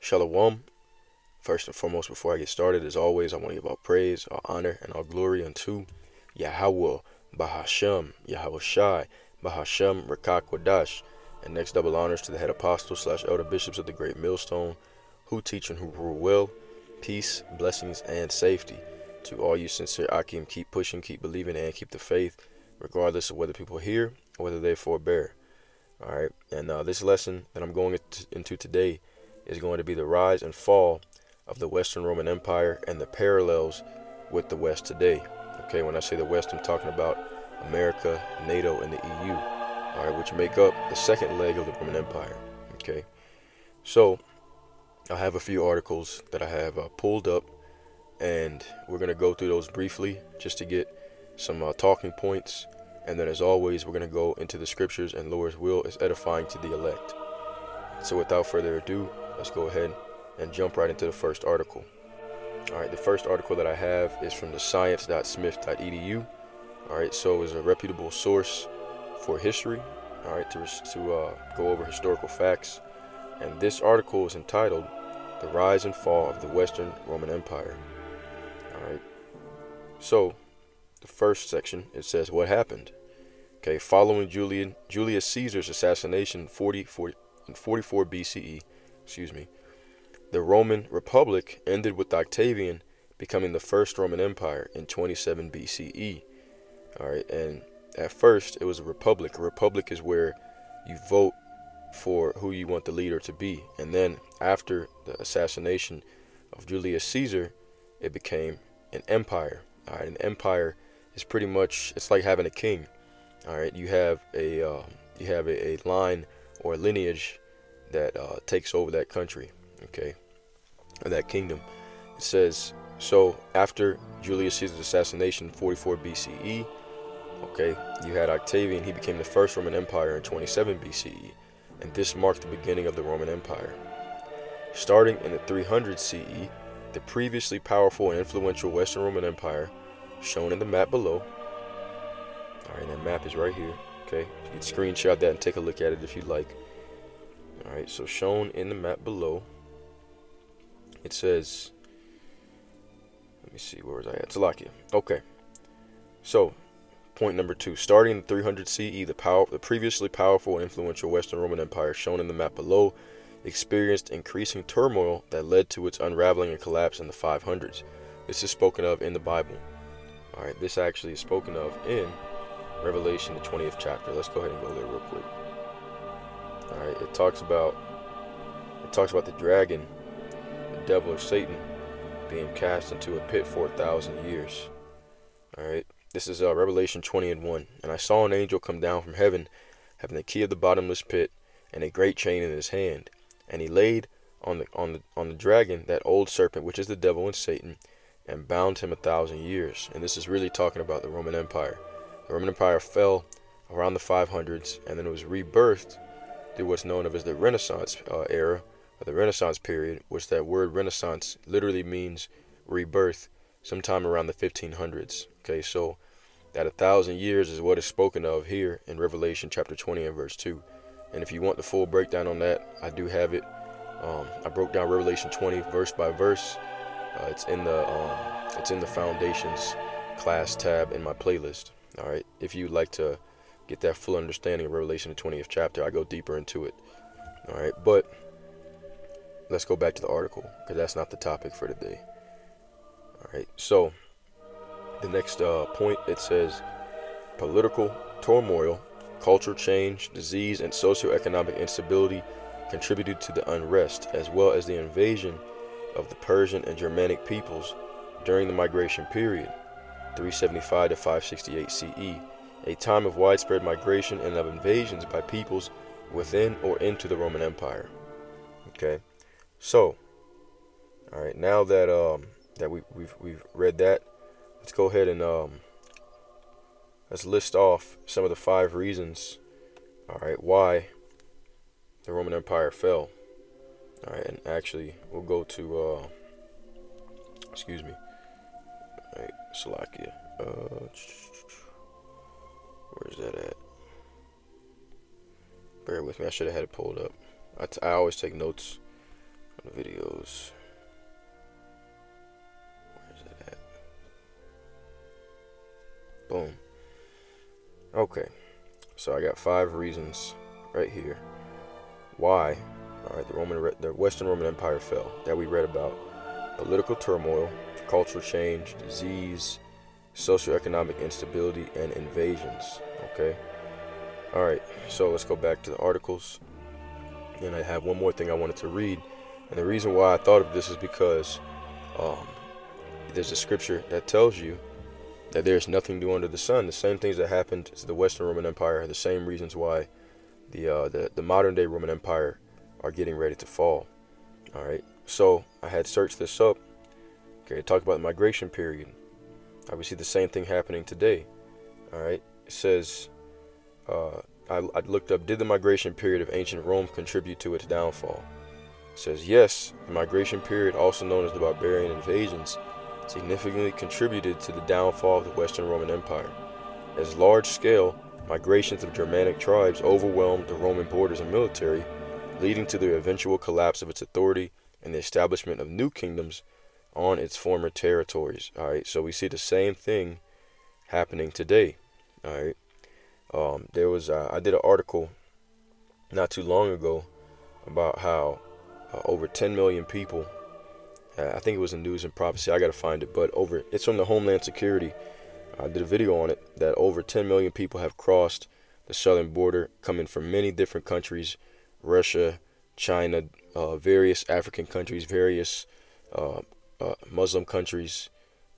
Shalom. First and foremost, before I get started, as always, I want to give all praise, all honor, and all glory unto Yahweh, Bahashem, Yahweh Shai, Bahashem, Rakak Wadash. And next, double honors to the head apostle / elder bishops of the Great Millstone, who teach and who rule well. Peace, blessings, and safety to all you sincere Akim. Keep pushing, keep believing, and keep the faith, regardless of whether people hear or whether they forbear. All right, and this lesson that I'm going into today is going to be the rise and fall of the Western Roman Empire and the parallels with the West today. Okay, when I say the West, I'm talking about America, NATO, and the EU, all right, which make up the second leg of the Roman Empire. Okay, so I have a few articles that I have pulled up, and we're going to go through those briefly just to get some talking points, and then as always, we're going to go into the scriptures, and Lord's will is edifying to the elect. So without further ado, let's go ahead and jump right into the first article. All right, the first article that I have is from the science.smith.edu. All right, so it's a reputable source for history, all right, to go over historical facts. And this article is entitled The Rise and Fall of the Western Roman Empire. All right, so the first section, it says what happened. Okay, following Julius Caesar's assassination in 44 BCE, the Roman Republic ended with Octavian becoming the first Roman Empire in 27 BCE. All right, and at first it was a republic. A republic is where you vote for who you want the leader to be. And then after the assassination of Julius Caesar, it became an empire. All right, an empire is pretty much, it's like having a king. All right, you have a line or a lineage that takes over that country, okay, or that kingdom. It says, so after Julius Caesar's assassination in 44 BCE, okay, you had Octavian. He became the first Roman Empire in 27 BCE, and this marked the beginning of the Roman Empire. Starting in the 300 CE, the previously powerful and influential Western Roman Empire, shown in the map below. All right, that map is right here, okay? You can screenshot that and take a look at it if you'd like. All right, so shown in the map below, it says, let me see, where was I at? Slovakia. Okay, so point number 2. Starting in 300 CE, the previously powerful and influential Western Roman Empire, shown in the map below, experienced increasing turmoil that led to its unraveling and collapse in the 500s. This is spoken of in the Bible. All right, this actually is spoken of in Revelation, the 20th chapter. Let's go ahead and go there real quick. All right, it talks about the dragon, the devil or Satan, being cast into a pit for 1,000 years. All right, this is Revelation 20:1. And I saw an angel come down from heaven, having the key of the bottomless pit and a great chain in his hand. And he laid on the dragon, that old serpent, which is the devil and Satan, and bound him 1,000 years. And this is really talking about the Roman Empire. The Roman Empire fell around the 500s, and then it was rebirthed through what's known as the Renaissance era, or the Renaissance period, which that word Renaissance literally means rebirth, sometime around the 1500s. Okay, so that 1,000 years is what is spoken of here in Revelation chapter 20 and verse 2. And if you want the full breakdown on that, I do have it. I broke down Revelation 20 verse by verse. It's in the Foundations class tab in my playlist. All right, if you'd like to get that full understanding of Revelation, the 20th chapter, I go deeper into it. All right, but let's go back to the article, because that's not the topic for today. All right, so the next point, it says political turmoil, cultural change, disease, and socioeconomic instability contributed to the unrest, as well as the invasion of the Persian and Germanic peoples during the migration period, 375 to 568 CE, a time of widespread migration and of invasions by peoples within or into the Roman Empire. Okay, so all right, now that we've read that, let's go ahead and let's list off some of the 5 reasons, all right, why the Roman Empire fell. All right, and actually we'll go to excuse me. All right, Slovakia. Where's that at? Bear with me. I should have had it pulled up. I always take notes. videos. Where's it at? Boom. Okay, so I got 5 reasons right here why, all right, the Western Roman Empire fell that we read about: political turmoil, cultural change, disease, socioeconomic instability, and invasions. Okay, all right. So let's go back to the articles, and I have one more thing I wanted to read, and the reason why I thought of this is because there's a scripture that tells you that there's nothing new under the sun. The same things that happened to the Western Roman Empire are the same reasons why the modern day Roman Empire are getting ready to fall. All right, so I had searched this up. Okay, talk about the migration period. I would see the same thing happening today. All right, it says I looked up, did the migration period of ancient Rome contribute to its downfall? It says yes, the migration period, also known as the barbarian invasions, significantly contributed to the downfall of the Western Roman Empire, as large-scale migrations of Germanic tribes overwhelmed the Roman borders and military, leading to the eventual collapse of its authority and the establishment of new kingdoms on its former territories. All right, so we see the same thing happening today. All right, I did an article not too long ago about how over 10 million people, I think it was in News and Prophecy, I gotta find it, but it's from the Homeland Security. I did a video on it that over 10 million people have crossed the southern border, coming from many different countries: Russia, China, various African countries, various Muslim countries,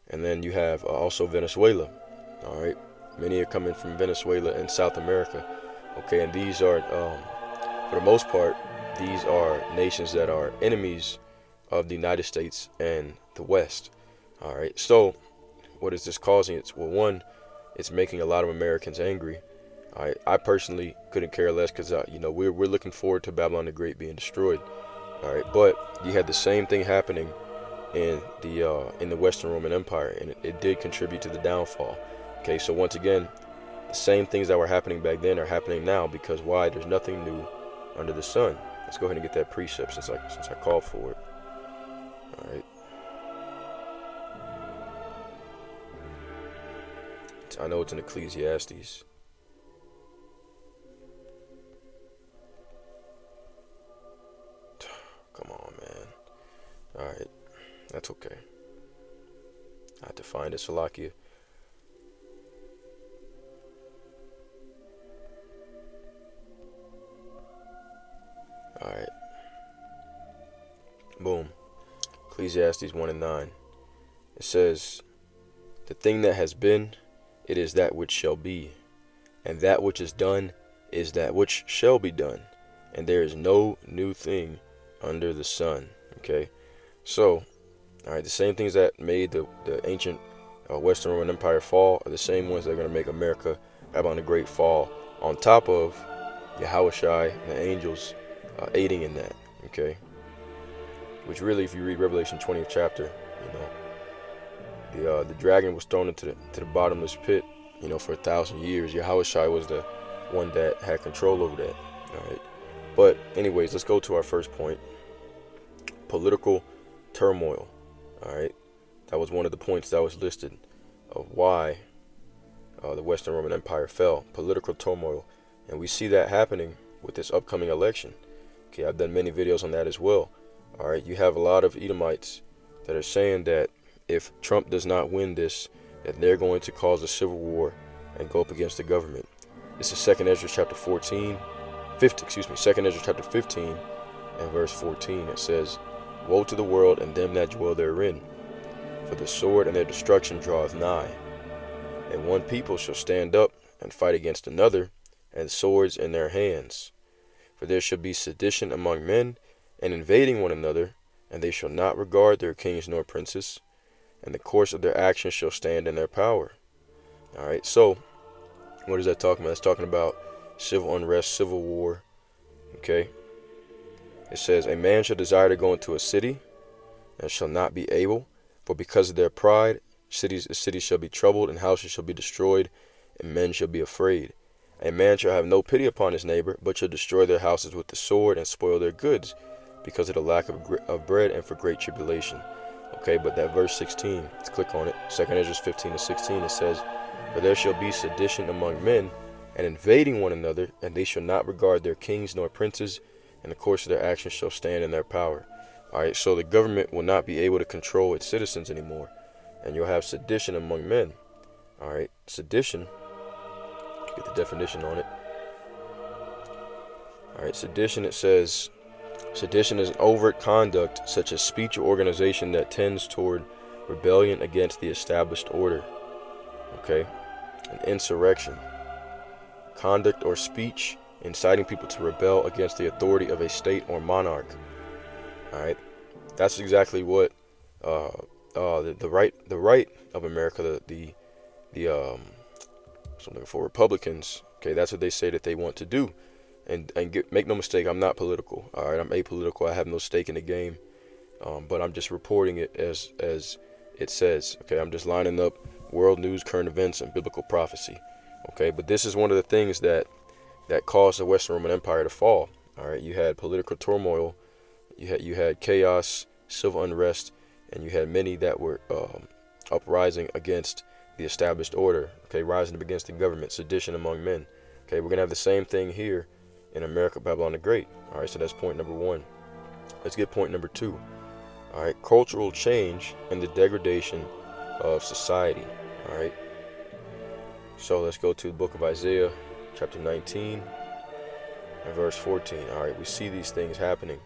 and then you have also Venezuela. All right, many are coming from Venezuela and South America. Okay, and these are, for the most part, these are nations that are enemies of the United States and the West. All right, so what is this causing? Well, one, it's making a lot of Americans angry. I personally couldn't care less, because we're looking forward to Babylon the Great being destroyed. All right, but you had the same thing happening in the Western Roman Empire, and it did contribute to the downfall. Okay, so once again, the same things that were happening back then are happening now, because why? There's nothing new under the sun. Let's go ahead and get that precept since I called for it. All right. I know it's in Ecclesiastes. Come on, man. All right, that's okay. I have to find it, Salakia. All right. Boom. Ecclesiastes 1:9. It says, "The thing that has been, it is that which shall be, and that which is done is that which shall be done, and there is no new thing under the sun." Okay, so, all right, the same things that made the ancient Western Roman Empire fall are the same ones that are going to make America, Babylon the Great, fall, on top of Yahushai and the angels aiding in that. Okay, which really, if you read Revelation 20th chapter, the dragon was thrown into the bottomless pit, for 1,000 years. Yahushai was the one that had control over that. All right, but anyways, let's go to our first point: political turmoil. All right, that was one of the points that was listed of why the Western Roman Empire fell. Political turmoil, and we see that happening with this upcoming election. Okay, I've done many videos on that as well. All right, you have a lot of Edomites that are saying that if Trump does not win this, that they're going to cause a civil war and go up against the government. This is 2nd Esdras chapter 15 and verse 14. It says, "Woe to the world and them that dwell therein, for the sword and their destruction draweth nigh. And one people shall stand up and fight against another, and swords in their hands. For there shall be sedition among men, and invading one another, and they shall not regard their kings nor princes, and the course of their actions shall stand in their power." All right, so what is that talking about? It's talking about civil unrest, civil war. Okay, it says, "A man shall desire to go into a city, and shall not be able, for because of their pride, cities shall be troubled, and houses shall be destroyed, and men shall be afraid. A man shall have no pity upon his neighbor, but shall destroy their houses with the sword, and spoil their goods. because of the lack of bread and for great tribulation. Okay, but that verse 16, let's click on it. 2 Esdras 15-16, it says, "For there shall be sedition among men, and invading one another, and they shall not regard their kings nor princes, and the course of their actions shall stand in their power." All right, so the government will not be able to control its citizens anymore, and you'll have sedition among men. All right, sedition, get the definition on it. All right, sedition, it says, sedition is overt conduct such as speech or organization that tends toward rebellion against the established order. Okay, an insurrection, conduct or speech inciting people to rebel against the authority of a state or monarch. All right, that's exactly what the right of America, something for Republicans. Okay, that's what they say that they want to do. And make no mistake, I'm not political. All right, I'm apolitical. I have no stake in the game, but I'm just reporting it as it says. Okay, I'm just lining up world news, current events, and biblical prophecy. Okay, but this is one of the things that caused the Western Roman Empire to fall. All right, you had political turmoil, you had chaos, civil unrest, and you had many that were uprising against the established order. Okay, rising up against the government, sedition among men. Okay, we're gonna have the same thing here in America, Babylon the Great. All right, so that's point number one. Let's get point number two. All right, cultural change and the degradation of society. All right, so let's go to the book of Isaiah, chapter 19 and verse 14. All right, we see these things happening.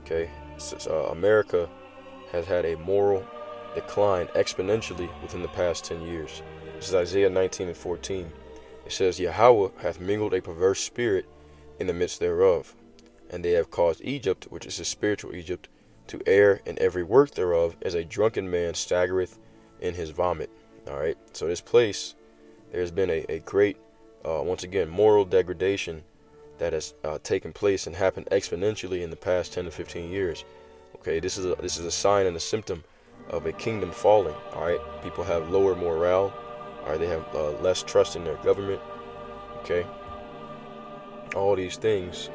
Okay, America has had a moral decline exponentially within the past 10 years. This is Isaiah 19:14. It says, "Yahweh hath mingled a perverse spirit in the midst thereof, and they have caused Egypt," which is the spiritual Egypt, "to err in every work thereof, as a drunken man staggereth in his vomit." All right, so this place, there's been a great, once again, moral degradation that has taken place and happened exponentially in the past 10 to 15 years. Okay, this is a sign and a symptom of a kingdom falling. All right, people have lower morale. All right, they have less trust in their government. Okay, all these things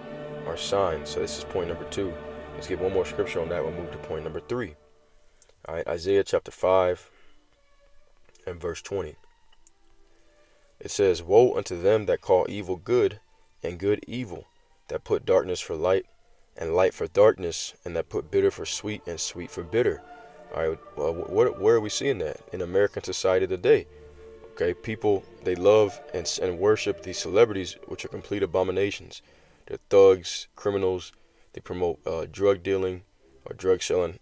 are signs. So this is point number two. Let's get one more scripture on that. We'll move to point number three. All right, Isaiah chapter 5 and verse 20. It says, "Woe unto them that call evil good, and good evil, that put darkness for light, and light for darkness, and that put bitter for sweet, and sweet for bitter." All right, well, where are we seeing that in American society today? Okay, people, they love and worship these celebrities, which are complete abominations. They're thugs, criminals. They promote drug dealing or drug selling,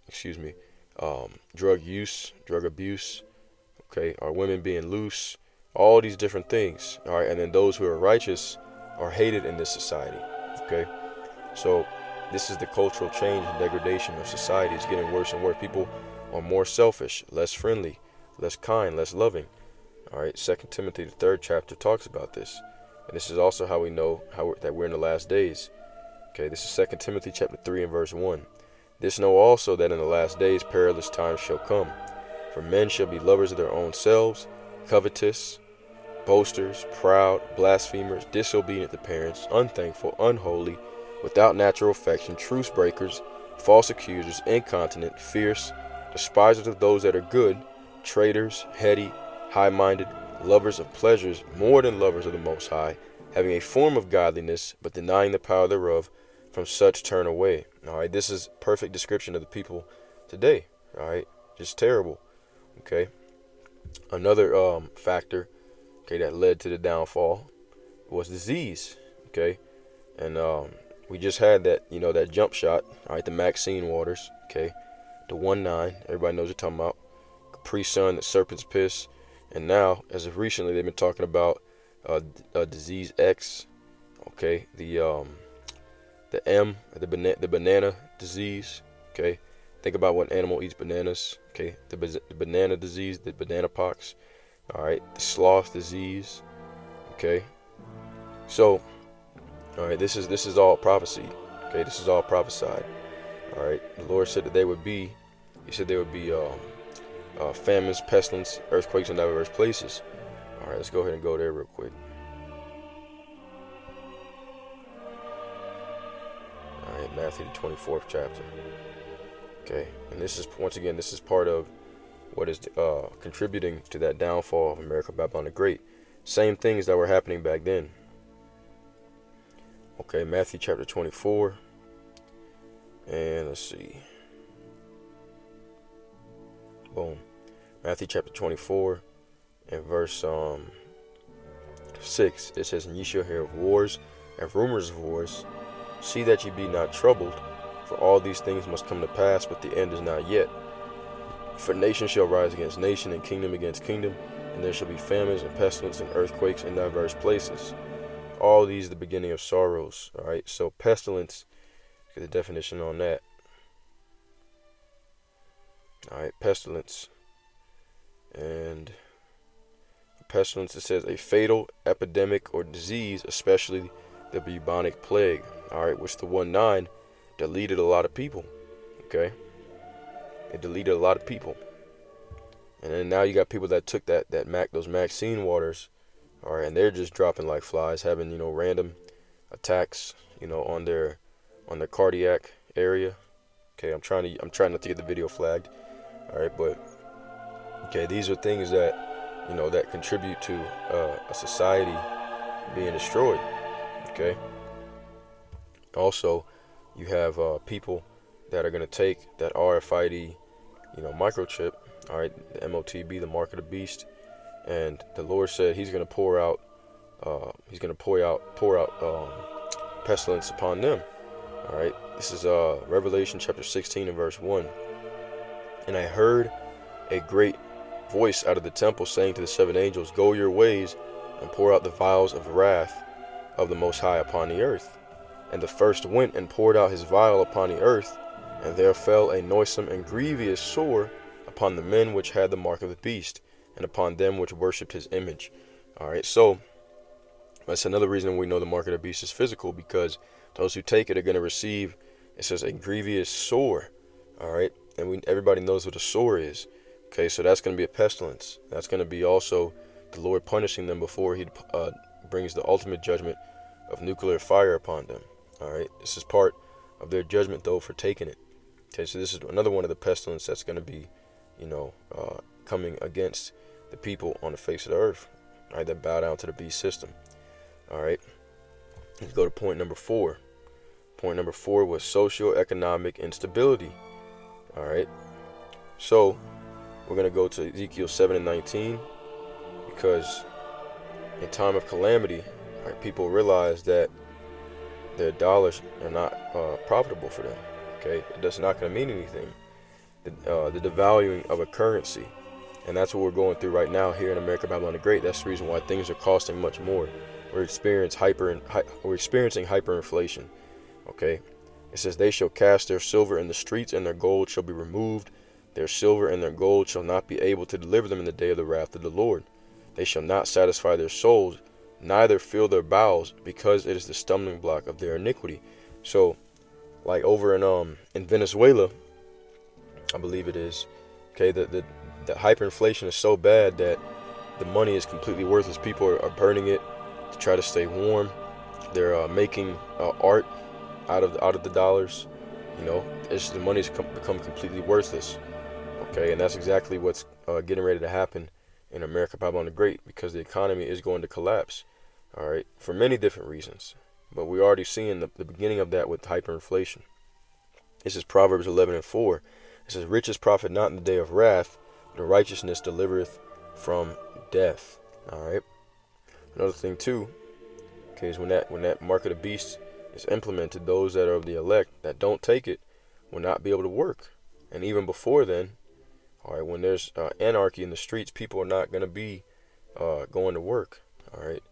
drug use, drug abuse. Okay, our women being loose, all these different things. All right, and then those who are righteous are hated in this society. Okay, so this is the cultural change and degradation of society. It's getting worse and worse. People are more selfish, less friendly, less kind, less loving. All right, 2 Timothy, the 3rd chapter, talks about this. And this is also how we know that we're in the last days. Okay, this is 2 Timothy chapter 3 and verse 1. "This know also, that in the last days perilous times shall come. For men shall be lovers of their own selves, covetous, boasters, proud, blasphemers, disobedient to parents, unthankful, unholy, without natural affection, truce breakers, false accusers, incontinent, fierce, despisers of those that are good, traitors, heady, high-minded, lovers of pleasures more than lovers of the Most High, having a form of godliness, but denying the power thereof. From such turn away." All right, this is perfect description of the people today. All right, just terrible. Okay, another factor, okay, that led to the downfall was disease. Okay, and we just had that, that jump shot. All right, the Maxine waters. Okay, the 1-9. Everybody knows what you're talking about. Capri Sun, the serpent's piss. And now, as of recently, they've been talking about disease X. Okay, the banana disease. Okay, think about what animal eats bananas. Okay, the banana disease, the banana pox. All right, the sloth disease. Okay, so, all right, this is all prophecy. Okay, this is all prophesied. All right, the Lord said that there would be famines, pestilence, earthquakes, and diverse places. All right, let's go ahead and go there real quick. All right, Matthew the 24th chapter. Okay, and this is, once again, this is part of what is contributing to that downfall of America, Babylon the Great. Same things that were happening back then. Okay, Matthew chapter 24, and let's see. Boom. Matthew chapter 24 and verse 6. It says, "And ye shall hear of wars and rumors of wars. See that ye be not troubled, for all these things must come to pass, but the end is not yet. For nation shall rise against nation, and kingdom against kingdom, and there shall be famines and pestilence and earthquakes in diverse places. All these the beginning of sorrows." All right, so pestilence, get the definition on that. All right, pestilence. And pestilence, it says a fatal epidemic or disease, especially the bubonic plague. All right, which the 1-9 deleted a lot of people. Okay, it deleted a lot of people. And then now you got people that took those Maxine waters, all right, and they're just dropping like flies, having, random attacks, on their cardiac area. Okay, I'm trying not to get the video flagged. All right, but okay, these are things that that contribute to a society being destroyed. Okay. Also, you have people that are going to take that RFID, microchip, all right, the MOTB, the mark of the beast, and the Lord said He's going to pour out pestilence upon them. All right, this is Revelation chapter 16 and verse 1. "And I heard a great voice out of the temple saying to the 7 angels, Go your ways and pour out the vials of wrath of the Most High upon the earth. And the first went and poured out his vial upon the earth, and there fell a noisome and grievous sore upon the men which had the mark of the beast, and upon them which worshipped his image." All right, so that's another reason we know the mark of the beast is physical, because those who take it are going to receive, it says, a grievous sore. All right, and everybody knows what a sore is. Okay, so that's going to be a pestilence. That's going to be also the Lord punishing them before He brings the ultimate judgment of nuclear fire upon them. All right, this is part of their judgment, though, for taking it. Okay, so this is another one of the pestilence that's going to be, coming against the people on the face of the earth, all right, that bow down to the beast system. All right, let's go to point number 4. Point number 4 was socioeconomic instability. All right, so we're going to go to Ezekiel 7 and 19, because in time of calamity, right, people realize that their dollars are not profitable for them. Okay, that's not going to mean anything. The devaluing of a currency, and that's what we're going through right now here in America, Babylon the Great. That's the reason why things are costing much more. We're experiencing hyperinflation. Okay, it says, "They shall cast their silver in the streets, and their gold shall be removed. Their silver and their gold shall not be able to deliver them in the day of the wrath of the Lord. They shall not satisfy their souls, neither fill their bowels, because it is the stumbling block of their iniquity." So, like over in Venezuela, I believe it is, okay, the hyperinflation is so bad that the money is completely worthless. People are burning it to try to stay warm. They're making art out of the dollars. The money's become completely worthless. Okay, and that's exactly what's getting ready to happen in America, Babylon the Great, because the economy is going to collapse. All right, for many different reasons, but we're already seeing the beginning of that with hyperinflation. This is Proverbs 11 and 4. It says, "Riches profit not in the day of wrath, but righteousness delivereth from death." All right. Another thing too, okay, is when that mark of the beast is implemented, those that are of the elect that don't take it will not be able to work. And even before then, all right, when there's anarchy in the streets, people are not going to be going to work. All right.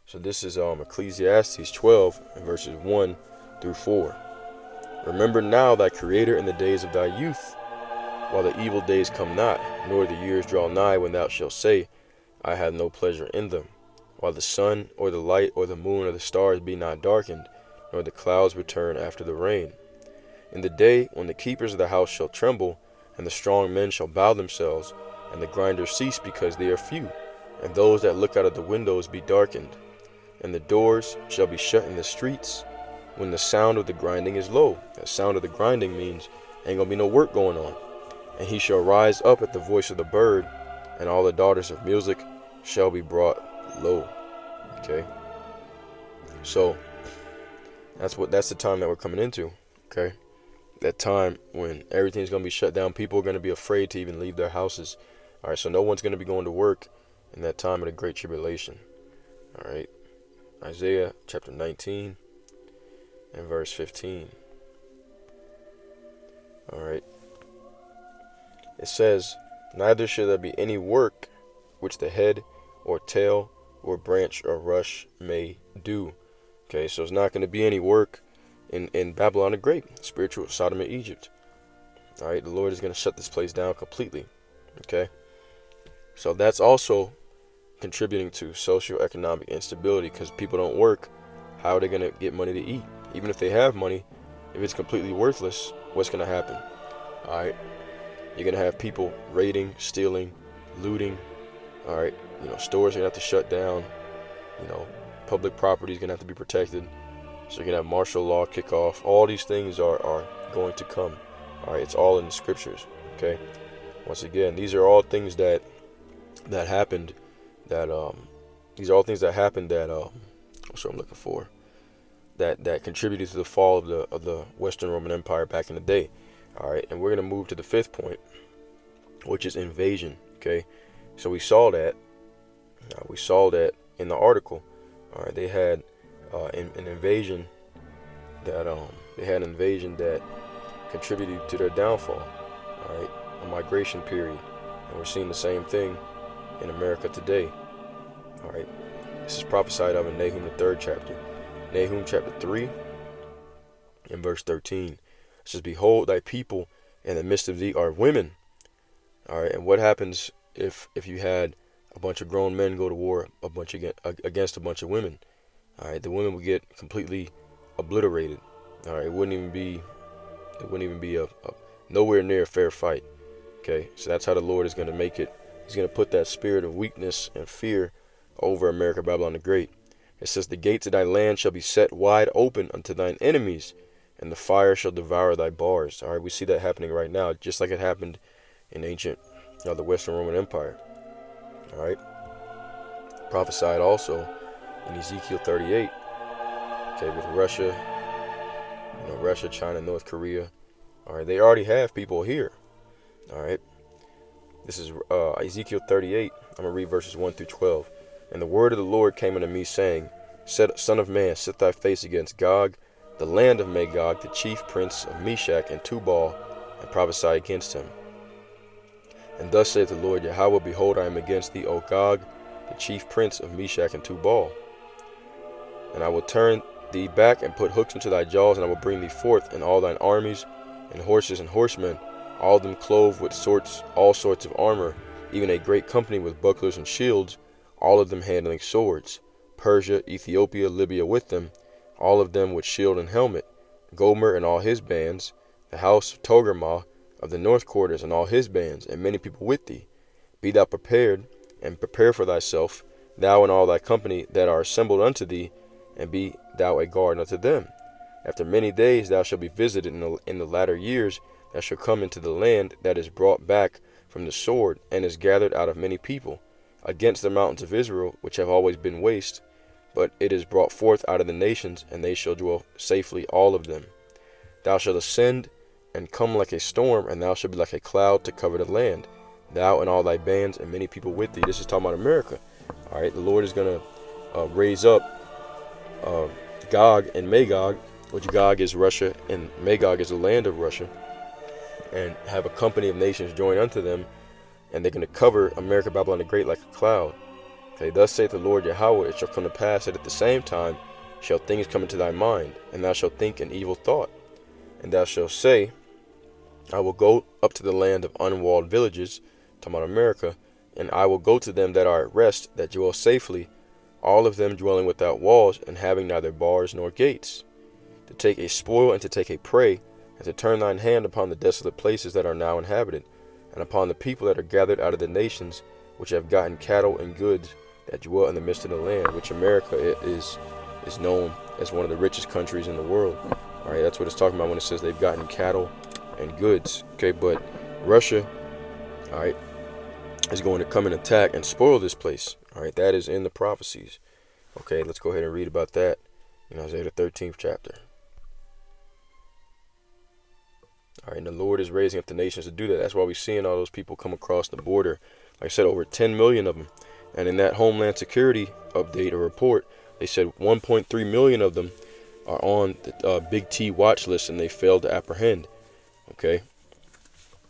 So this is Ecclesiastes 12 and verses 1 through 4. "Remember now thy Creator in the days of thy youth, while the evil days come not, nor the years draw nigh, when thou shalt say, I have no pleasure in them. While the sun, or the light, or the moon, or the stars be not darkened, nor the clouds return after the rain. In the day when the keepers of the house shall tremble, and the strong men shall bow themselves, and the grinders cease because they are few, and those that look out of the windows be darkened. And the doors shall be shut in the streets, when the sound of the grinding is low. The sound of the grinding means ain't gonna be no work going on. And he shall rise up at the voice of the bird, and all the daughters of music shall be brought low. Okay, so that's the time that we're coming into. Okay, that time when everything's gonna be shut down. People are gonna be afraid to even leave their houses. All right, so no one's gonna be going to work in that time of the great tribulation. All right, Isaiah chapter 19 and verse 15. All right, it says, neither shall there be any work which the head or tail or branch or rush may do. Okay, so it's not going to be any work in Babylon the Great, spiritual Sodom and Egypt. All right, the Lord is going to shut this place down completely. Okay, so that's also contributing to socioeconomic instability, because people don't work. How are they going to get money to eat? Even if they have money, if it's completely worthless, what's going to happen? All right, you're going to have people raiding, stealing, looting. All right, stores are going to have to shut down. Public property is going to have to be protected. So you're going to have martial law kick off. All these things are going to come. All right, it's all in the scriptures. Okay, once again, these are all things that happened. These are all things that happened that what's what I'm looking for. That contributed to the fall of the Western Roman Empire back in the day. All right, and we're going to move to the fifth point, which is invasion. Okay, so we saw that in the article. All right, they had an invasion that contributed to their downfall. All right, a migration period, and we're seeing the same thing in America today. All right, this is prophesied of in Nahum the 3rd chapter. Nahum chapter 3 and verse 13. It says, behold, thy people in the midst of thee are women. All right, and what happens if you had a bunch of grown men go to war against a bunch of women? All right, the women would get completely obliterated. All right, it wouldn't even be a nowhere near a fair fight. Okay, so that's how the Lord is going to make it. He's going to put that spirit of weakness and fear over America, Babylon the Great. It says, the gates of thy land shall be set wide open unto thine enemies, and the fire shall devour thy bars. All right, we see that happening right now, just like it happened in ancient, the Western Roman Empire. All right, prophesied also in Ezekiel 38. Okay, with Russia, Russia, China, North Korea. All right, they already have people here. All right, this is Ezekiel 38. I'm gonna read verses 1 through 12. And the word of the Lord came unto me, saying, Son of man, set thy face against Gog, the land of Magog, the chief prince of Meshach and Tubal, and prophesy against him. And thus saith the Lord Yahweh, behold, I am against thee, O Gog, the chief prince of Meshach and Tubal. And I will turn thee back and put hooks into thy jaws, and I will bring thee forth, and all thine armies, and horses and horsemen, all of them clothed with all sorts of armor, even a great company with bucklers and shields, all of them handling swords, Persia, Ethiopia, Libya with them, all of them with shield and helmet, Gomer and all his bands, the house of Togarmah of the north quarters and all his bands, and many people with thee. Be thou prepared, and prepare for thyself, thou and all thy company that are assembled unto thee, and be thou a guard unto them. After many days thou shalt be visited in the latter years, thou shalt come into the land that is brought back from the sword, and is gathered out of many people, against the mountains of Israel, which have always been waste, but it is brought forth out of the nations, and they shall dwell safely, all of them. Thou shalt ascend and come like a storm, and thou shalt be like a cloud to cover the land, thou and all thy bands, and many people with thee. This is talking about America. All right, the Lord is going to raise up Gog and Magog, which Gog is Russia, and Magog is the land of Russia, and have a company of nations join unto them, and they're going to cover America, Babylon the Great, like a cloud. Okay, thus saith the Lord Yahweh, it shall come to pass that at the same time shall things come into thy mind, and thou shalt think an evil thought. And thou shalt say, I will go up to the land of unwalled villages, talking about America, and I will go to them that are at rest, that dwell safely, all of them dwelling without walls, and having neither bars nor gates, to take a spoil and to take a prey, and to turn thine hand upon the desolate places that are now inhabited, and upon the people that are gathered out of the nations, which have gotten cattle and goods, that dwell in the midst of the land, which America is known as one of the richest countries in the world. All right, that's what it's talking about when it says they've gotten cattle and goods. Okay, but Russia, all right, is going to come and attack and spoil this place. All right, that is in the prophecies. Okay, let's go ahead and read about that in Isaiah the 13th chapter. All right, and the Lord is raising up the nations to do that. That's why we're seeing all those people come across the border. Like I said, over 10 million of them. And in that Homeland Security update or report, they said 1.3 million of them are on the Big T watch list, and they failed to apprehend. Okay,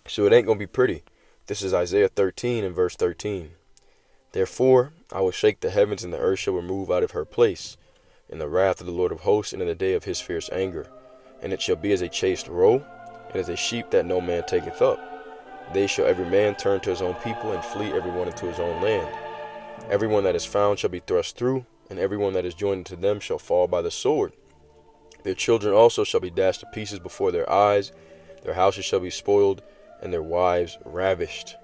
so it ain't going to be pretty. This is Isaiah 13 and verse 13. Therefore, I will shake the heavens, and the earth shall remove out of her place in the wrath of the Lord of hosts, and in the day of his fierce anger. And it shall be as a chased roe, and as a sheep that no man taketh up. They shall every man turn to his own people, and flee every one into his own land. Every one that is found shall be thrust through, and every one that is joined to them shall fall by the sword. Their children also shall be dashed to pieces before their eyes. Their houses shall be spoiled, and their wives ravished.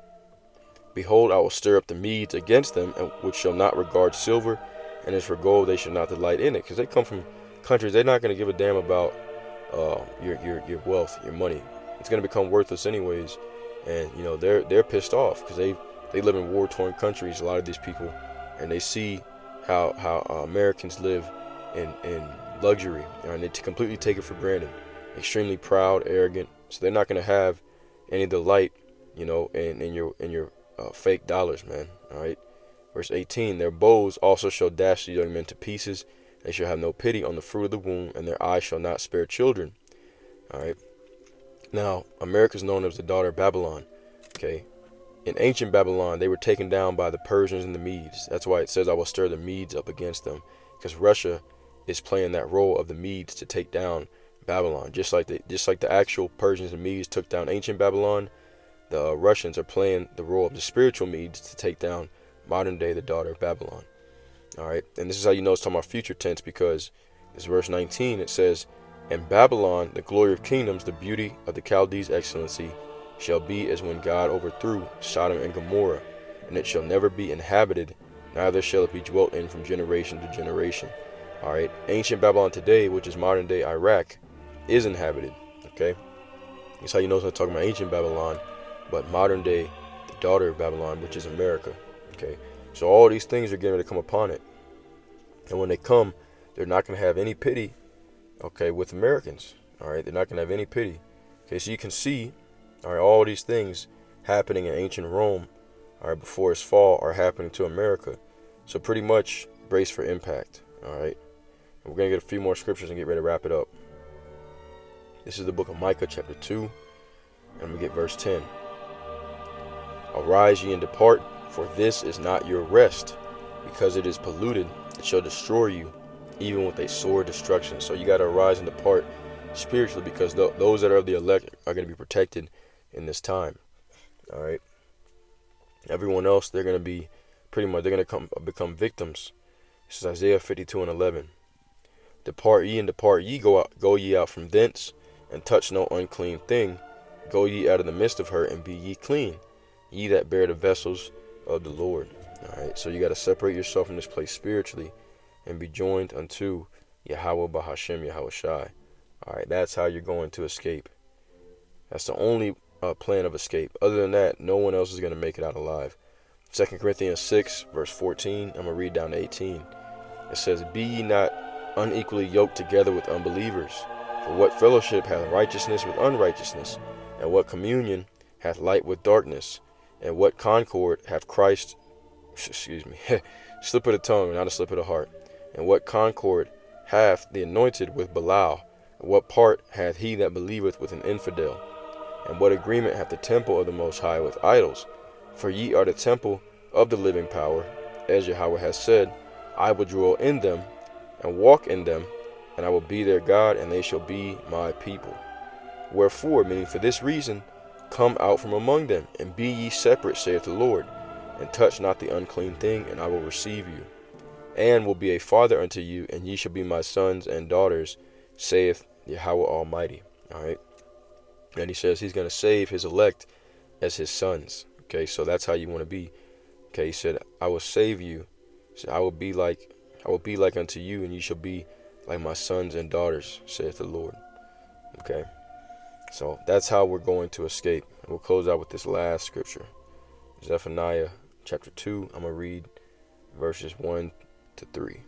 Behold, I will stir up the Medes against them, which shall not regard silver, and as for gold, they shall not delight in it. Because they come from countries, they're not going to give a damn about your wealth, your money. It's going to become worthless anyways. And you know they're pissed off because they live in war-torn countries, a lot of these people, and they see how Americans live in luxury, and they completely take it for granted. Extremely proud, arrogant. So they're not going to have any delight, you know, in your fake dollars, man. All right. Verse 18: Their bows also shall dash the young men to pieces. They shall have no pity on the fruit of the womb, and their eyes shall not spare children. All right. Now, America is known as the daughter of Babylon. Okay. In ancient Babylon, they were taken down by the Persians and the Medes. That's why it says, I will stir the Medes up against them. Because Russia is playing that role of the Medes to take down Babylon. Just like the actual Persians and Medes took down ancient Babylon, the Russians are playing the role of the spiritual Medes to take down modern day the daughter of Babylon. All right. And this is how you know it's talking about future tense, because this verse 19, it says, And Babylon, the glory of kingdoms, the beauty of the Chaldees' excellency, shall be as when God overthrew Sodom and Gomorrah, and it shall never be inhabited, neither shall it be dwelt in from generation to generation. All right, ancient Babylon today, which is modern day Iraq, is inhabited. Okay, that's how you know it's not talking about ancient Babylon, but modern day, the daughter of Babylon, which is America. Okay, so all these things are going to come upon it, and when they come, they're not going to have any pity. Okay, with Americans. All right, they're not going to have any pity. Okay, so you can see, all right, all these things happening in ancient Rome, all right, before its fall, are happening to America. So pretty much brace for impact. All right, and we're gonna get a few more scriptures and get ready to wrap it up. This is the book of Micah, chapter 2, and we get verse 10. Arise ye and depart, for this is not your rest, because it is polluted. It shall destroy you, even with a sore destruction. So you got to arise and depart spiritually, because those that are of the elect are going to be protected in this time. All right. Everyone else, they're going to be they're going to become victims. This is Isaiah 52 and 11. Depart ye and depart ye, go ye out from thence, and touch no unclean thing. Go ye out of the midst of her, and be ye clean, ye that bear the vessels of the Lord. All right. So you got to separate yourself from this place spiritually, and be joined unto Yahweh Bahashem Yahweh Shai. All right, that's how you're going to escape. That's the only plan of escape. Other than that, no one else is going to make it out alive. 2 Corinthians 6, verse 14, I'm going to read down to 18. It says, Be ye not unequally yoked together with unbelievers. For what fellowship hath righteousness with unrighteousness? And what communion hath light with darkness? And what concord hath Christ... slip of the tongue, not a slip of the heart. And what concord hath the anointed with Belial? And what part hath he that believeth with an infidel? And what agreement hath the temple of the Most High with idols? For ye are the temple of the living power, as Yahweh has said, I will dwell in them, and walk in them, and I will be their God, and they shall be my people. Wherefore, meaning for this reason, come out from among them, and be ye separate, saith the Lord, and touch not the unclean thing, and I will receive you, and will be a father unto you, and ye shall be my sons and daughters, saith Yahweh Almighty. All right. And he says he's going to save his elect as his sons. Okay, so that's how you want to be. Okay, he said, I will save you. He said, I will be like unto you, and you shall be like my sons and daughters, saith the Lord. Okay, so that's how we're going to escape. And we'll close out with this last scripture, Zephaniah chapter 2. I'm going to read verses 1 to 3.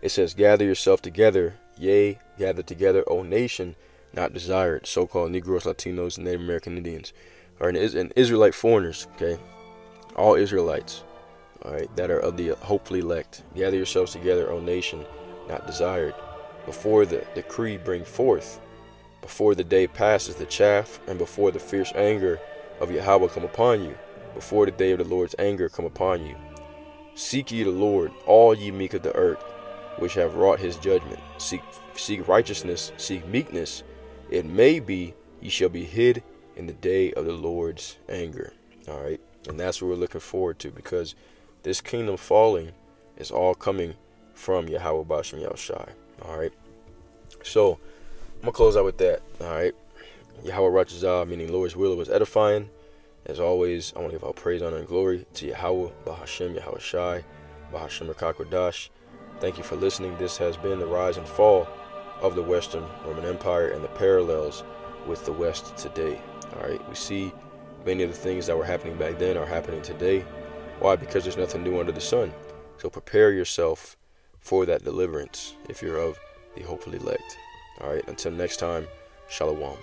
It says, gather yourself together, yea, gather together, O nation, not desired, so-called Negroes, Latinos, and Native American Indians, or and Israelite foreigners, okay, all Israelites, all right, that are of the hopefully elect. Gather yourselves together, O nation, not desired, before the decree bring forth, before the day passes the chaff, and before the fierce anger of Yahweh come upon you, before the day of the Lord's anger come upon you. Seek ye the Lord, all ye meek of the earth, which have wrought his judgment. Seek righteousness, seek meekness. It may be ye shall be hid in the day of the Lord's anger. All right, and that's what we're looking forward to, because this kingdom falling is all coming from Yahweh Bashem Yahushai. All right, so I'm gonna close out with that. All right, Yahweh Rachazah, meaning Lord's will, was edifying. As always, I want to give all praise, honor, and glory to Yahweh Bahashem Yahushai, Bahashem Rakakwadash. Thank you for listening. This has been the rise and fall of the Western Roman Empire and the parallels with the West today. All right, we see many of the things that were happening back then are happening today. Why? Because there's nothing new under the sun. So prepare yourself for that deliverance if you're of the hopeful elect. All right, until next time, Shalom.